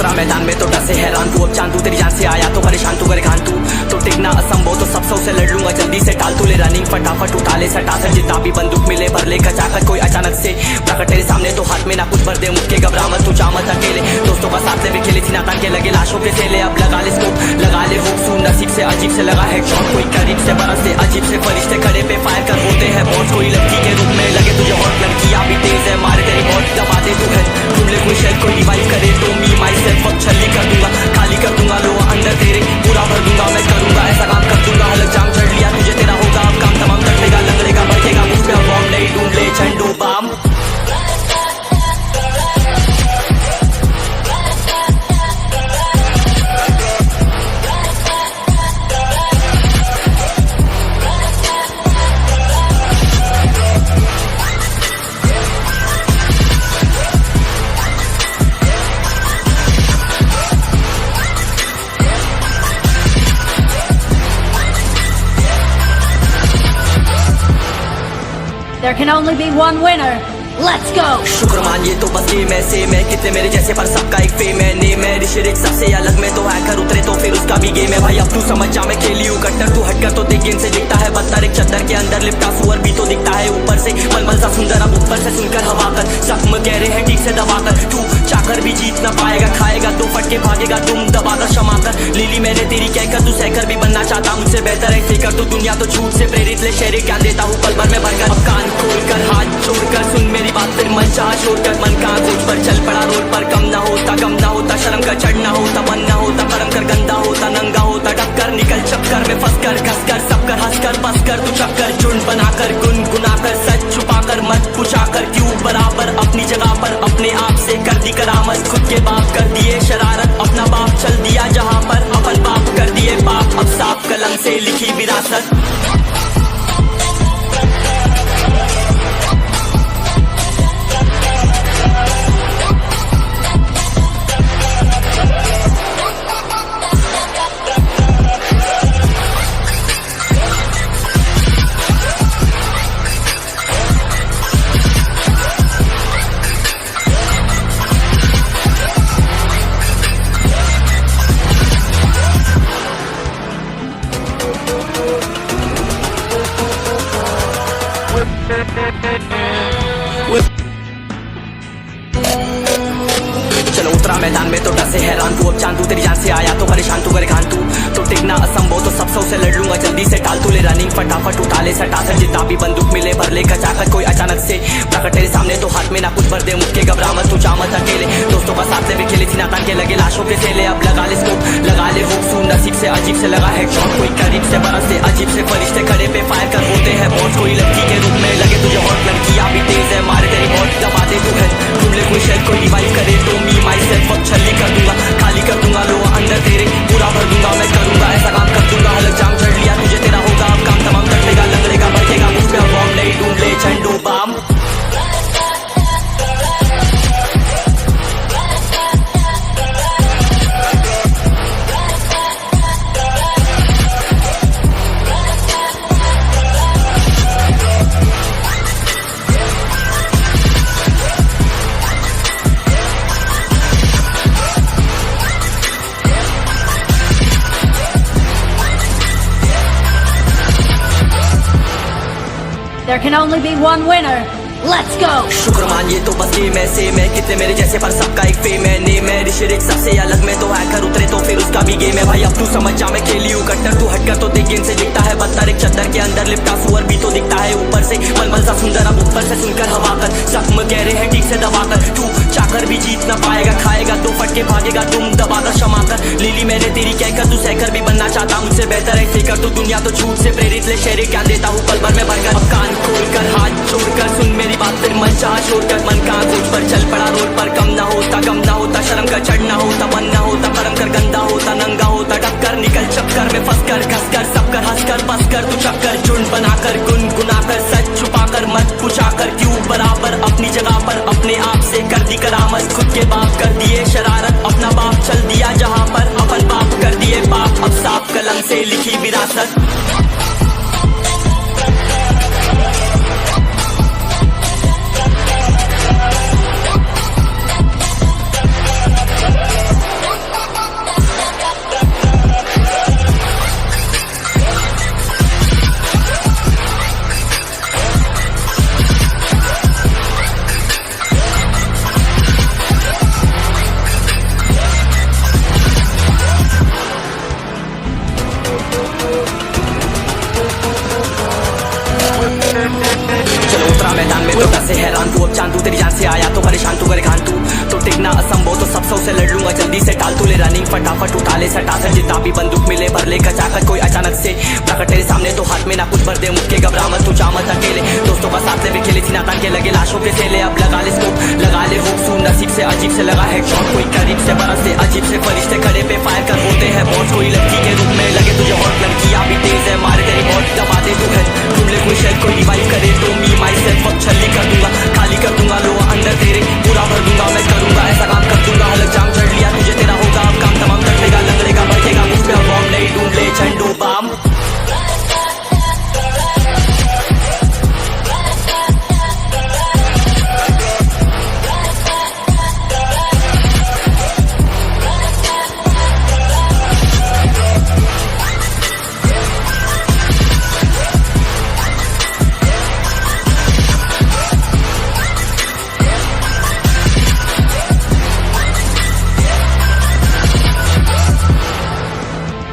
उतरा मैदान में तो डर से हैरान तू, अब चांद तू तेरी जान से आया तो परेशान तू करे खान तू, तो टिकना असंभव तो सब से लड़ लूंगा जल्दी से टाल तू ले रनिंग फटाफट उठा ले सटा सर जितना भी बंदूक मिले भर ले कचाकर कोई अचानक से प्रकट तेरे सामने तो हाथ में ना कुछ भर दे मुझके घबरा मत तू चामत अकेले दोस्तों का साथ भी खेली थी नातान के लगे लाशों के सेले अब लगा ले स्कोप लगा ले हुक सू नसीब से अजीब से लगा है शॉट कोई करीब से बरस से अजीब से फरिश्ते खड़े पे फायर कर होते हैं बॉस कोई लड़की के रूप में लगे तुझे हॉट लड़कियां भी तेज है मारे तेरी बहुत दबा दे तू है तुम ले कोई शेयर कोई रिवाइव करे तो मी माई सेल्फ अब छली कर दूंगा खाली कर दूंगा लो अंदर तेरे पूरा भर दूंगा मैं करूंगा ऐसा काम कर दूंगा हलक जाम चढ़ लिया तुझे तेरा होगा अब काम तमाम तटेगा लगेगा बढ़ेगा मुझ पे बॉम्ब नहीं ढूंढ ले झंडू balm There can only be one winner. Let's go. शुक्र मानिए तो बस गेम ऐसे मैं कितने मेरे जैसे पर सबका एक फेम है नेम है ऋषिरिक सबसे अलग में तो हैकर उतरे तो फिर उसका भी गेम है भाई अब तू समझ जा मैं खेली हूँ कट्टर तू हटकर तो देख गेम से दिखता है बदतर एक चद्दर के अंदर लिपटा सुअर भी तो दिखता है ऊपर से मलमल सा सुंदर अब ऊपर से सुनकर हवा कर जख्म कह रहे हैं ठीक से दबा कर तू चाकर भी जीत ना पाएगा खाएगा तो फटके भागेगा तुम दबाकर क्षमा कर लीली मैंने तेरी कहकर तू सहकर भी बनना चाहता मुझसे बेहतर है फेकर तू दुनिया तो झूठ से प्रेरित ले शेरे ज्ञान देता हूँ पल भर में भरकर अब कान खोलकर हाथ जोड़कर सुन मेरी बात फिर मन चाह छोड़कर मन का सोच पर चल पड़ा रोड पर कम ना होता शर्म का चढ़ना होता मन ना होता कर्म कर गंदा होता नंगा होता टक्कर निकल चक्कर में फंस कर घस कर सब कर हंस कर बस कर तू चक्कर झुंड बनाकर गुनगुनाकर सच छुपाकर मत पूछाकर क्यों बराबर अपनी जगह पर अपने आप से कर दी करामत खुद के बाप कर दिए शरारत अपना बाप चल दिया जहाँ पर अपन बाप कर दिए बाप अब साफ कलम से लिखी विरासत चलो उतरा मैदान में तो डर से हैरान तू अब चांद तू तेरी जान से आया तो परेशान तू करे खान तू तो टिकना असंभव तो सब से लड़ लूंगा जल्दी से टाल तू ले रनिंग फटाफट उठा ले सटा सर जितना भी बंदूक मिले भर ले कचाकर कोई अचानक से प्रकट तेरे सामने तो हाथ में ना कुछ भर दे मुझके घबरा मत तू चामत अकेले दोस्तों का साथ भी खेली थी नातान के लगे लाशों के सेले अब लगा ले स्कोप लगा ले हुक सू नसीब से अजीब से लगा है शॉट कोई करीब से बरस से अजीब से फरिश्ते खड़े पे फायर कर होते हैं बॉस कोई लड़की के रूप में लगे तुझे हॉट लड़कियां भी तेज है मारे तेरी बहुत दबा दे तू है तुम ले कोई शेयर कोई रिवाइव करे तो मी माई सेल्फ अब छली कर दूंगा खाली कर दूंगा लो अंदर तेरे पूरा भर दूंगा मैं करूंगा ऐसा काम कर दूंगा हलक जाम चढ़ लिया तुझे तेरा होगा अब काम तमाम तटेगा लगेगा बढ़ेगा मुझ पे बॉम्ब नहीं ढूंढ ले झंडू balm There can only be one winner. Let's go. शुक्र मानिए तो बस गेम ऐसे मैं कितने मेरे जैसे पर सबका एक फेम है नेम है ऋषिरिक सबसे अलग में तो हैकर उतरे तो फिर उसका भी गेम है भाई अब तू समझ जा मैं खेली हूँ कट्टर तू हटकर तो देख गेम से दिखता है बदतर एक चद्दर के अंदर लिपटा सुअर भी तो दिखता है ऊपर से मलमल सा सुंदर अब ऊपर से सुनकर हवा कर जख्म कह रहे हैं ठीक से दबा कर तू चाकर भी जीत ना पाएगा खाएगा तो फटके भागेगा तुम दबाकर क्षमा कर लीली मैंने तेरी कहकर तू सहकर भी बनना चाहता मुझसे बेहतर है फेकर तू दुनिया तो झूठ से प्रेरित ले शेरे ज्ञान देता हूँ पल भर में भरकर अब कान खोलकर हाथ जोड़कर सुन मेरी बात फिर मन चाह छोड़कर मन का सोच पर चल पड़ा रोड पर कम ना होता शर्म का चढ़ना होता मन ना होता कर्म कर गंदा होता नंगा होता टक्कर निकल चक्कर में फंस कर घस कर सब कर हंस कर बस कर तू चक्कर झुंड बनाकर गुनगुनाकर सच छुपाकर मत पूछाकर क्यों बराबर अपनी जगह पर अपने आप से कर दी करामत खुद के बाप कर दिए शरारत अपना बाप चल दिया जहाँ पर अपन बाप कर दिए बाप अब साफ कलम से लिखी विरासत उतरा मैदान में तो डर से हैरान तू, अब चांद तू तेरी जान से आया तो परेशान तू करे खान तू, तो टिकना असंभव तो सब से लड़ लूंगा जल्दी से टाल तू ले रनिंग फटाफट उठा ले सटा सर जितना भी बंदूक मिले भर ले कचाकर कोई अचानक से प्रकट तेरे सामने तो हाथ में ना कुछ भर दे मुक्के घबरा मत तू चामत अकेले दोस्तों का साथ ले खेले थी नातान के लगे लाशों के सेले अब लगा ले स्कोप लगा ले हुक सू नसीब से अजीब से लगा हेडशॉट कोई करीब से बरस से अजीब से फरिश्ते खड़े पे फायर कर होते हैं बॉस कोई लड़की के रूप में लगे तुझे हॉट लड़कियां भी तेज है मारे तेरी बॉट दबा दे तू है ढूंढ ले कोई शेर कोई रिवाइव करे तो मी माई सेल्फ अब छल्ली कर दूंगा खाली कर दूंगा लो अंदर तेरे पूरा भर दूंगा मैं करूंगा ऐसा काम कर दूंगा अलग जाम चढ़ लिया तुझे तेरा होगा अब काम तमाम तटेगा लंगड़ेगा भड़केगा मुझ पे बॉम्ब नहीं ढूंढ ले झंडू balm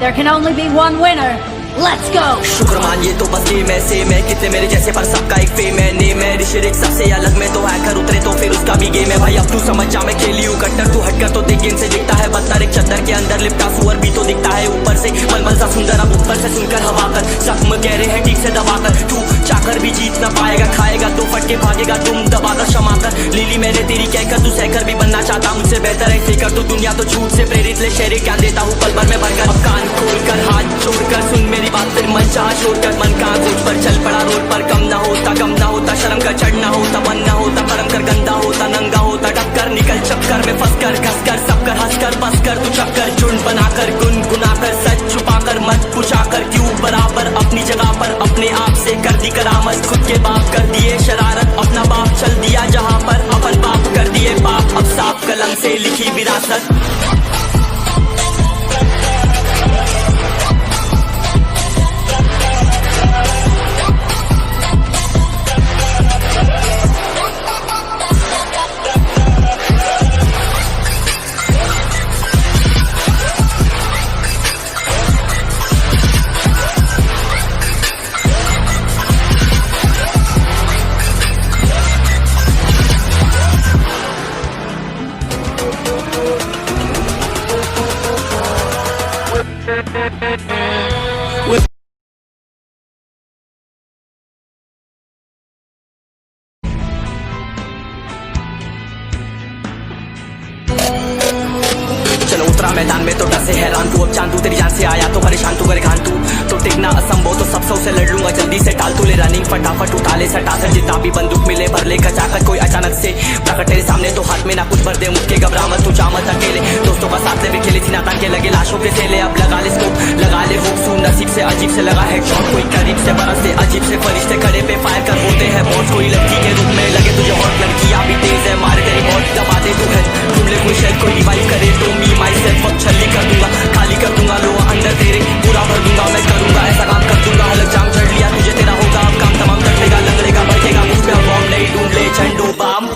There can only be one winner. Let's go! शुक्र मानिए तो बस गेम ऐसे मैं कितने मेरे जैसे पर सबका एक फेम है नेम है ऋषिरिक सबसे अलग में तो हैकर उतरे तो फिर उसका भी गेम है भाई अब तू समझ जा मैं खेली हूँ कट्टर तू हटकर तो देख गेम से दिखता है बदतर एक चद्दर के अंदर लिपटा सुअर भी तो दिखता है ऊपर से मलमल सा सुंदर अब ऊपर से सुनकर हवा कर जख्म गहरे हैं ठीक से दबाकर तू चाकर भी जीत ना पाएगा खाएगा तो फटके भागेगा तुम दबाकर क्षमा कर लीली मैंने तेरी कहकर तू सहकर भी बनना चाहता मुझसे बेहतर है फेकर तू दुनिया तो झूठ से प्रेरित ले शेरे ज्ञान देता हूँ पल भर में भरकर अब कान खोलकर हाथ जोड़कर सुन मेरी बात फिर मन चाह छोड़कर मन का खोज पर चल पड़ा रोड पर कम ना होता शर्म का चढ़ना होता मन ना होता परम कर गंदा होता नंगा होता टक्कर निकल चक्कर में फंस कर घस कर सब कर हंस कर बस कर तू चक्कर झुंड बनाकर गुनगुनाकर सच छुपाकर मत पूछाकर क्यों बराबर अपनी जगह पर अपने आप से कर दी करामत खुद के बाप कर दिए शरारत अपना बाप चल दिया जहाँ पर अपन बाप कर दिए बाप अब साफ कलम से लिखी विरासत चलो उतरा मैदान में तो डर से हैरान तू अब चांद तू तेरी जान से आया तो परेशान तू करे खान तू तो टिकना असंभव तो सब से लड़ लूंगा जल्दी से टाल तू ले रनिंग फटाफट उठा ले सटा सर जितना भी बंदूक मिले भर ले कचाकर कोई अचानक से प्रकट तेरे सामने तो हाथ में ना कुछ भर दे मुक्के घबरा मत तू चामत अकेले दोस्तों का साथ ले खेली थी नातान के लगे लाशों के सेले अब लगा ले स्कोप लगा ले हुक सू नसीब से अजीब से लगा हेडशॉट कोई करीब से बरस से अजीब से फरिश्ते खड़े पे फायर कर होते हैं बॉस कोई लड़की के रूप में लगे तुझे हॉट लड़कियां भी तेज है मारे तेरी बॉट दबा दे तू है ढूंढ ले कोई शेर कोई रिवाइव करे तो मी माई सेल्फ अब छल्ली कर दूंगा खाली कर दूंगा लो अंदर तेरे पूरा भर दूंगा मैं करूंगा ऐसा काम कर दूंगा अलग जाम चढ़ लिया तुझे तेरा होगा अब काम तमाम तटेगा लंगड़ेगा भड़केगा मुझ पे बॉम्ब नहीं ढूंढ ले झंडू balm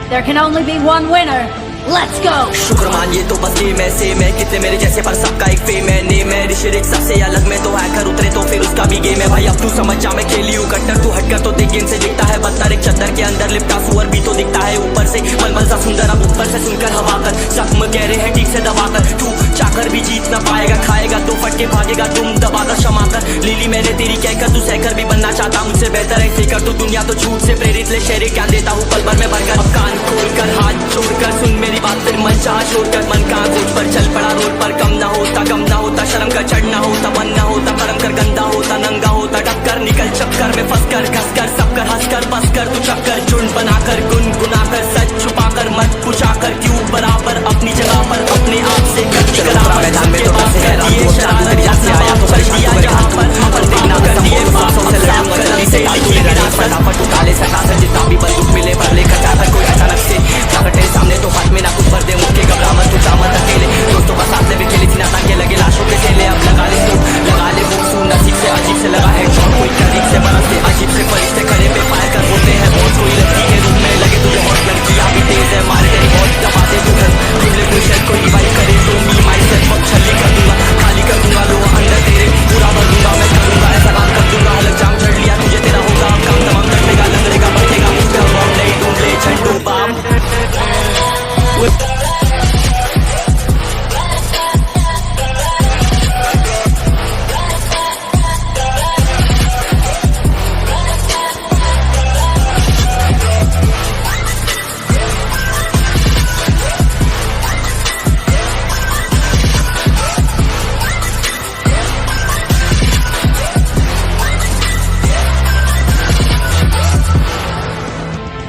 There can only be one winner. Let's go! शुक्र मानिए तो बस गेम ऐसे मैं कितने मेरे जैसे पर सबका एक फेम है नेम है ऋषिरिक सबसे अलग में तो हैकर उतरे तो फिर उसका भी गेम है भाई अब तू समझ जा मैं खेली हूँ कट्टर तू हटकर तो देख गेम से दिखता है बदतर एक चद्दर के अंदर लिपटा सुअर भी तो दिखता है ऊपर से मलमल सा सुंदर अब ऊपर से सुनकर हवा कर जख्म गहरे हैं ठीक से दबाकर तू चाकर भी जीत ना पाएगा खाएगा तो फटके भागेगा तुम दबाकर क्षमा कर लीली मैंने तेरी कहकर तू सहकर भी बनना चाहता मुझसे बेहतर है फेकर तू दुनिया तो झूठ से प्रेरित ले शेरे ज्ञान देता हूँ पल भर में भरकर अब कान खोलकर हाथ जोड़कर सुन मेरी बात फिर मन चाह छोड़कर मन का खोज पर चल पड़ा रोड पर कम ना होता शर्म का चढ़ना होता मन ना होता परम कर गंदा होता नंगा होता टक्कर निकल चक्कर में फंस कर घस कर सब कर हंस कर बस कर तू चक्कर झुंड बनाकर गुनगुनाकर सच छुपाकर मत पूछाकर क्यों बराबर अपनी जगह पर अपने आप से कर दी मैदान में तो बात है दिए शरारत से आया तो कर दिया जहां पर अपन देखना कर दिए बाप से लड़ूंगा जल्दी से आई फटाफट उठा ले सटा जितना भी बंदूक मिले भर ले कचाकर कोई अचानक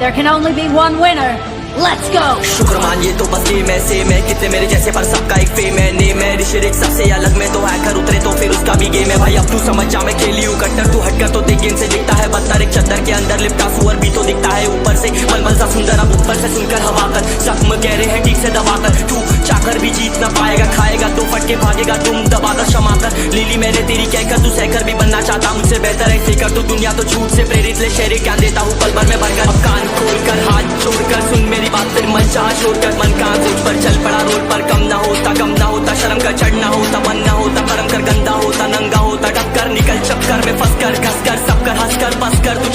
There can only be one winner. Let's go! शुक्र मानिए तो बस गेम ऐसे में कितने मेरे जैसे पर सबका एक फेम है नेम है ऋषिरिक सबसे अलग में तो हैकर उतरे तो फिर उसका भी गेम है भाई अब तू समझ जा मैं खेली हूँ कट्टर तू हटकर तो देख गेम से दिखता है बदतर एक चद्दर के अंदर लिपटा सुअर भी तो दिखता है ऊपर से मलमल सा सुंदर अब ऊपर से सुनकर हवा कर जख्म कह रहे हैं ठीक से दबाकर तू चाकर भी जीत ना पाएगा खाएगा तो फटके भागेगा तुम दबाकर क्षमा कर लीली मैंने तेरी कहकर तू सहकर भी बनना चाहता मुझसे बेहतर है फिकर तू दुनिया तो झूठ से प्रेरित ले शेरे क्या देता हूँ पल भर में भरकर अब कान खोलकर हाथ जोड़कर सुन मेरी बात फिर मन चाह छोड़कर मन कहाँ सोच पर चल पड़ा रोड पर कम ना होता शर्म का चढ़ना होता मन ना होता कर्म कर गंदा होता नंगा होता टक्कर निकल चक्कर में फंस कर घस कर सब कर हंस कर बस कर तू